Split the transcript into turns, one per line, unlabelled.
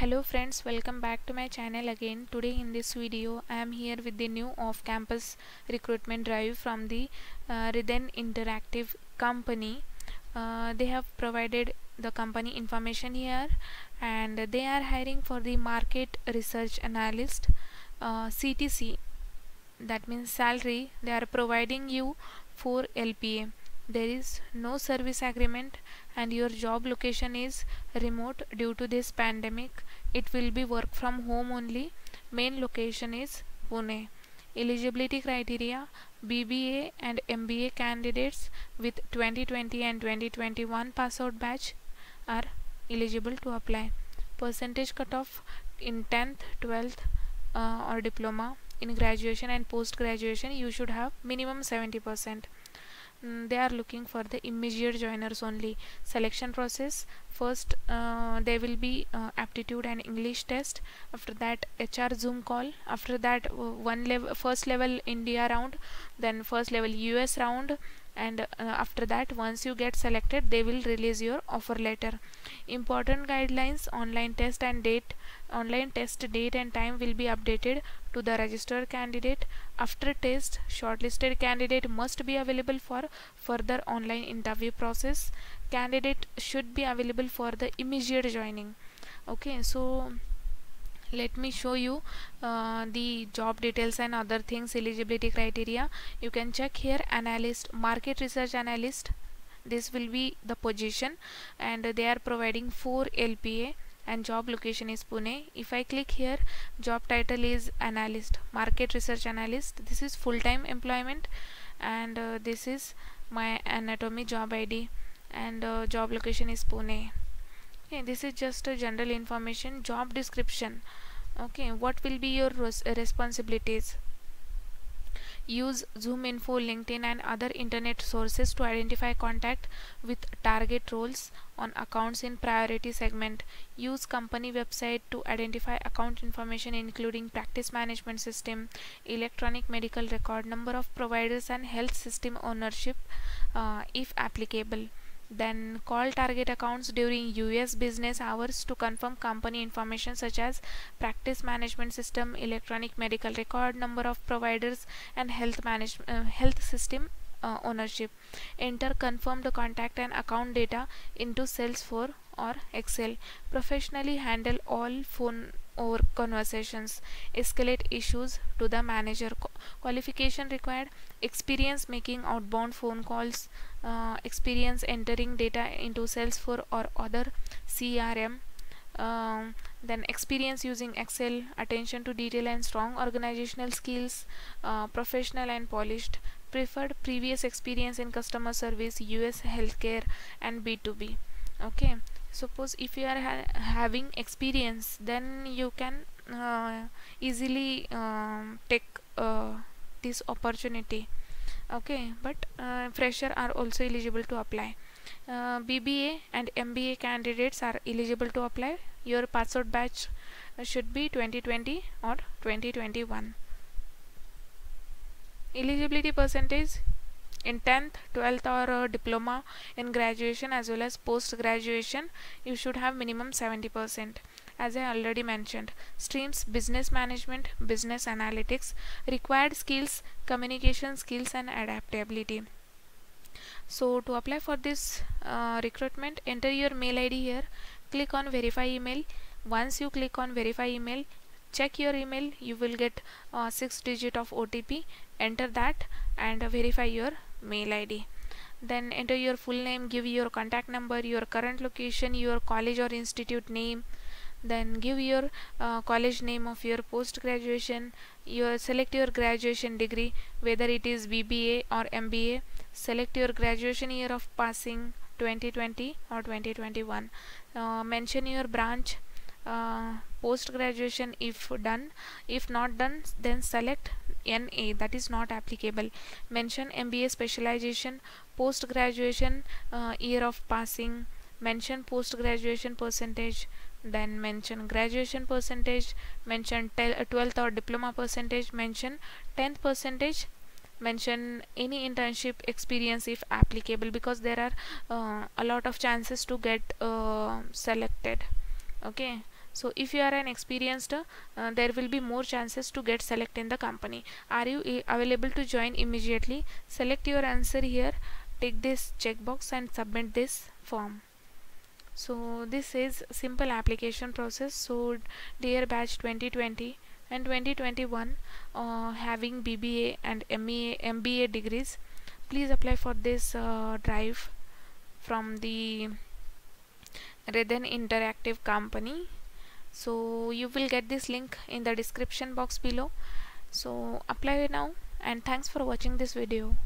Hello friends, welcome back to my channel again. Today in this video I am here with the new off-campus recruitment drive from the Rhythm Interactive company. They have provided the company information here, and they are hiring for the market research analyst, CTC. That means salary they are providing you for LPA. There is no service agreement and your job location is remote due to this pandemic. It will be work from home only. Main location is Pune. Eligibility criteria: BBA and MBA candidates with 2020 and 2021 pass out batch are eligible to apply. Percentage cutoff in 10th, 12th or diploma. In graduation and post graduation you should have minimum 70%. They are looking for the immediate joiners only. Selection process: first there will be aptitude and English test, after that HR Zoom call, after that first level India round, then first level US round, and after that once you get selected they will release your offer letter. Important guidelines: online test date and time will be updated to the registered candidate. After test, shortlisted candidate must be available for further online interview process. Candidate should be available for the immediate joining. Okay, so let me show you the job details and other things. Eligibility criteria you can check here. Analyst, market research analyst, this will be the position, and they are providing 4 LPA and job location is Pune. If I click here, job title is analyst, market research analyst. This is full-time employment, and this is my anatomy job ID, and job location is Pune. Okay, this is just a general information. Job description. Okay, what will be your responsibilities? Use Zoom Info, LinkedIn and other internet sources to identify contact with target roles on accounts in priority segment. Use company website to identify account information including practice management system, electronic medical record, number of providers and health system ownership if applicable. Then call target accounts during US business hours to confirm company information such as practice management system, electronic medical record, number of providers and health system ownership. Enter confirmed contact and account data into Salesforce or Excel. Professionally handle all phone or conversations. Escalate issues to the manager. Qualification required: experience making outbound phone calls, experience entering data into Salesforce or other CRM, then experience using Excel, attention to detail and strong organizational skills, professional and polished. Preferred: previous experience in customer service, US healthcare and B2B. Okay, suppose if you are having experience, then you can easily take this opportunity. Okay, but fresher are also eligible to apply. BBA and MBA candidates are eligible to apply. Your pass out batch should be 2020 or 2021. Eligibility percentage: in 10th, 12th or diploma. In graduation as well as post graduation you should have minimum 70%, as I already mentioned. Streams: business management, business analytics. Required skills: communication skills and adaptability. So to apply for this recruitment, enter your mail ID here, click on verify email. Once you click on verify email, check your email, you will get 6 digit of OTP. Enter that and verify your mail ID. Then enter your full name, give your contact number, your current location, your college or institute name. Then give your college name of your post graduation. Select your graduation degree, whether it is BBA or MBA. Select your graduation year of passing, 2020 or 2021. Mention your branch. Post graduation if done. If not done, then select NA, that is not applicable. Mention MBA specialization. Post graduation year of passing. Mention post graduation percentage. Then mention graduation percentage. Mention 12th or diploma percentage. Mention 10th percentage. Mention any internship experience if applicable, because there are a lot of chances to get selected. Okay, So if you are an experienced, there will be more chances to get select in the company. Are you available to join immediately? Select your answer here, take this checkbox and submit this form. So this is simple application process. So dear batch 2020 and 2021 having BBA and MBA degrees, please apply for this drive from the Reden Interactive company. So you will get this link in the description box below. So apply now, and thanks for watching this video.